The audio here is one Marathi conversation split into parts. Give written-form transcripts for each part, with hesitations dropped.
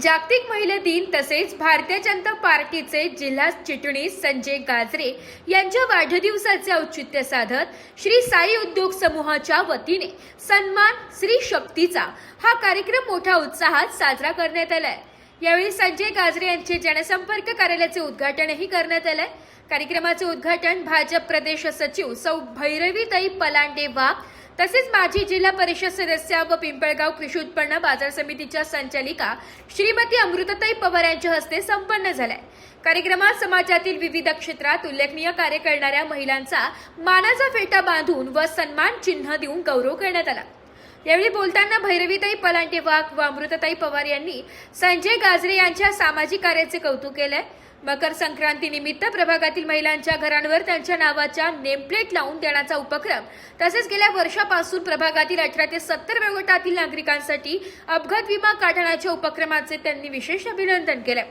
जागतिक महिला दिन तसेच भारतीय जनता पार्टीचे जिल्हा चिटणीस संजय गाजरे यांच्या वाढदिवसाचे औचित्य साधत श्री साई उद्योग समूहाच्या वतीने सन्मान श्री शक्तीचा हा कार्यक्रम मोठ्या उत्साहात साजरा करण्यात आलाय। यावेळी संजय गाजरे यांचे जनसंपर्क कार्यालयाचे उद्घाटनही करण्यात आले। कार्यक्रमाचे उद्घाटन भाजप प्रदेश सचिव सौ भैरवीताई पलांडे वाघ तसेच माजी जिल्हा परिषद सदस्य व पिंपळगाव कृषी उत्पन्न बाजार समितीच्या संचालिका श्रीमती अमृताताई पवार यांच्या हस्ते संपन्न झालाय। कार्यक्रमात समाजातील विविध क्षेत्रात उल्लेखनीय कार्य करणाऱ्या महिलांचा मानाचा फेटा बांधून व सन्मान चिन्ह देऊन गौरव करण्यात आला। यावेळी बोलताना भैरवीताई पलांडे वाघ व अमृताताई पवार यांनी संजय गाजरे यांच्या सामाजिक कार्याचे कौतुक केले। मकर संक्रांती निमित्त प्रभागातील महिलांच्या घरांवर त्यांच्या नावाच्या नेमप्लेट लावून देण्याचा उपक्रम तसेच गेल्या वर्षापासून प्रभागातील 18 ते 70 वयोगटातील नागरिकांसाठी अपघात विमा काढण्याच्या उपक्रमाचे त्यांनी विशेष अभिनंदन केले।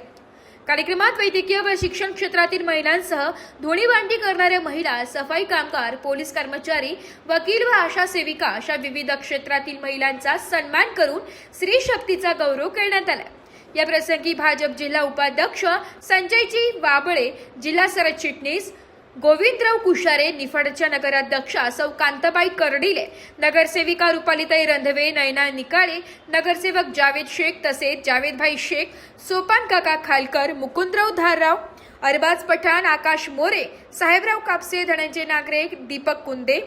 कार्यक्रमात वैद्यकीय व शिक्षण क्षेत्रातील महिलांसह धुणी भांडी करणाऱ्या महिला, सफाई कामगार, पोलीस कर्मचारी, वकील व आशा सेविका अशा विविध क्षेत्रातील महिलांचा सन्मान करून स्त्री शक्तीचा गौरव करण्यात आला। या प्रसंगी भाजप जिल्हा उपाध्यक्ष संजयजी वाबळे, जिल्हा सरचिटणीस गोविंदराव कुशारे, निफाडच्या नगराध्यक्षा सौ कांताबाई कर्डिले, नगरसेविका रुपालीताई रंधवे, नयना निकाळे, नगरसेवक जावेद शेख तसेच जावेदभाई शेख, सोपान काका खालकर, मुकुंदराव धारराव, अरबाज पठाण, आकाश मोरे, साहेबराव कापसे, धनंजय नागरे, दीपक कुंदे,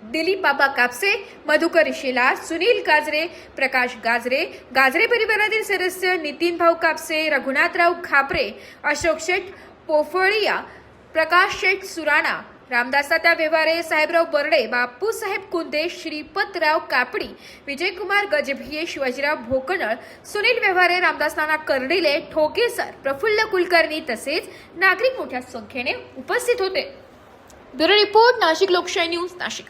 दिलीप बाबा कापसे, मधुकर शेलार, सुनील गाजरे, प्रकाश गाजरे, गाजरे परिवारातील सदस्य नितीन भाऊ कापसे, रघुनाथराव खापरे, अशोक शेठ पोफळिया, प्रकाश शेठ सुराणा, रामदास तात्या व्यवहारे, साहेबराव बर्डे, बापूसाहेब कुंदे, श्रीपतराव कापडी, विजयकुमार गजभिये, शिवाजीराव भोकनळ, सुनील व्यवहारे, रामदास नाना कर्डिले, ठोकेसर, प्रफुल्ल कुलकर्णी तसेच नागरिक मोठ्या संख्येने उपस्थित होते। ब्युरो रिपोर्ट, नाशिक लोकशाही न्यूज, नाशिक।